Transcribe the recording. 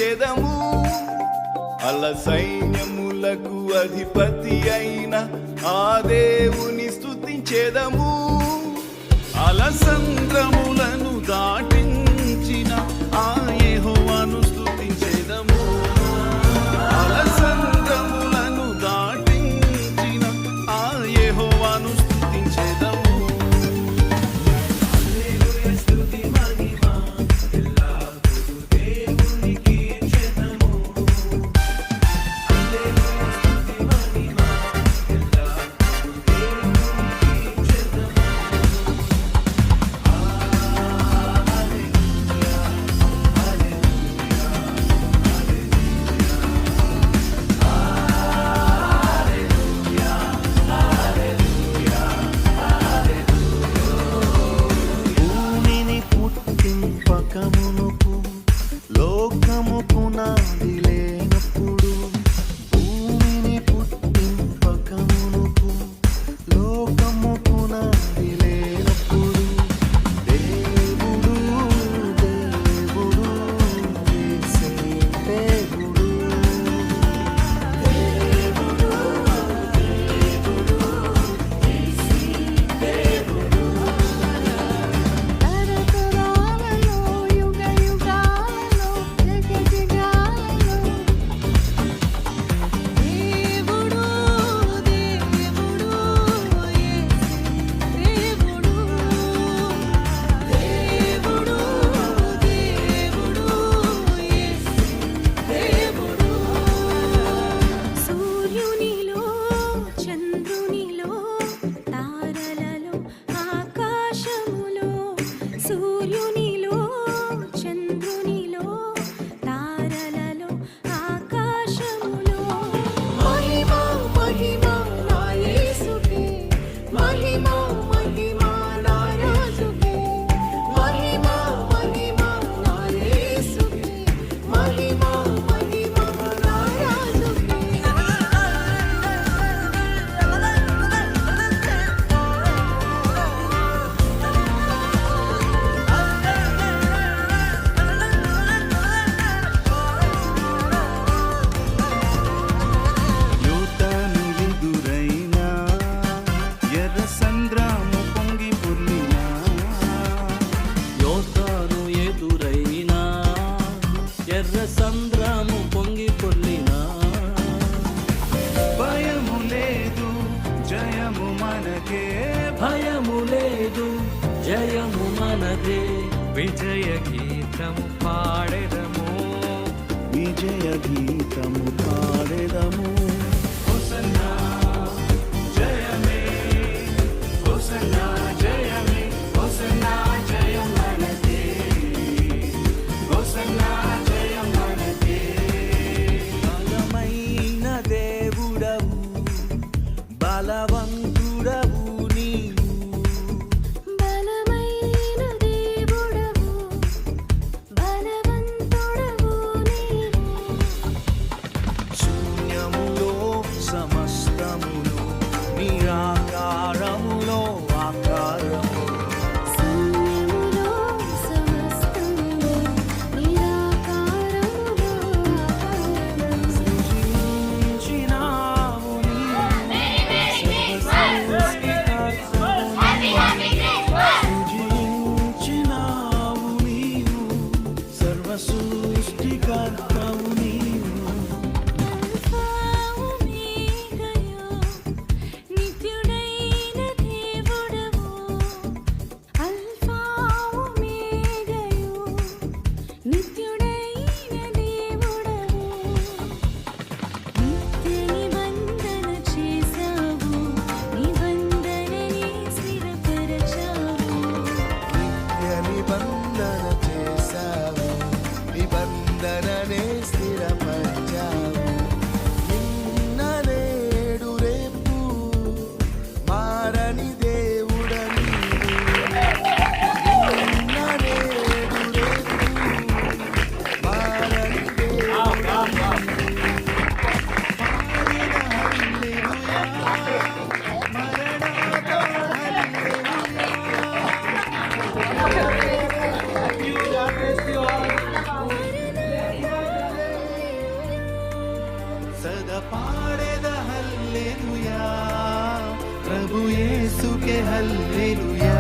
స్తుతించెదము. అల సైన్యములకు అధిపతి అయిన ఆ దేవుని స్తుతించెదము. అలసంద్రములను దాటించిన ఆ యెహోవాను స్తుతించెదము. అలసంద్రములను దాటించిన ఆ యెహోవాను స్తుతించెదము. లోకము పునాది లేనప్పుడు, భూమిని పుట్టింపకమునుకు లోకము పునాది లేనప్పుడు, దేవుడు దేవుడు యేసే దేవుడు. దేవుడు దేవుడు యేసే దేవుడు. తరతరాలలో యుగ యుగాలలో జగ జగాలలో దేవుడు దేవుడు యేసే దేవుడు. దేవుడు దేవుడు యేసే దేవుడు. సూర్యునిలో చంద్రునిలో తారలలో ఆకాశములో, సూర్యునిలో చంద్రునిలో తారలలో ఆకాశములో మహిమ మహిమ నా యేసుకే, మహిమ మహిమ నా రాజుకే, మహిమ మహిమ నా యేసుకే, మహిమ మహిమ నా రాజుకే. యోతాను ఎదురైనా ఎర్ర సంద్రము పొంగి పొర్లినా, యోతాను ఎదురైనా ఎర్ర సంద్రము పొంగి పొర్లినా, భయము లేదు జయము మనకే, భయము లేదు జయము మనదే. విజయ గీతము పాడెదము, విజయ గీతము పాడెదము. హోసన్నా జయమే, హోసన్నా జయమే, హోసన్నా జయం మనదే, హోసన్నా జయం మనదే. బలమైన దేవుడవు, బలవంతుడవు నీవు, బలమైన దేవుడవు, బలవంతుడవు నీవు. శూన్యములో సమస్తములో నిరాకారములో ఆకారము, శూన్యములో సమస్తములో నిరాకారములో ఆకారము. సృజించినావు నీవు సర్వ సృష్టి ಸದಾ ಪಾಡೆದ ಹಲ್ಲೆಲೂಯಾ ಪ್ರಭು ಯೇಸುಗೆ ಹಲ್ಲೆಲೂಯಾ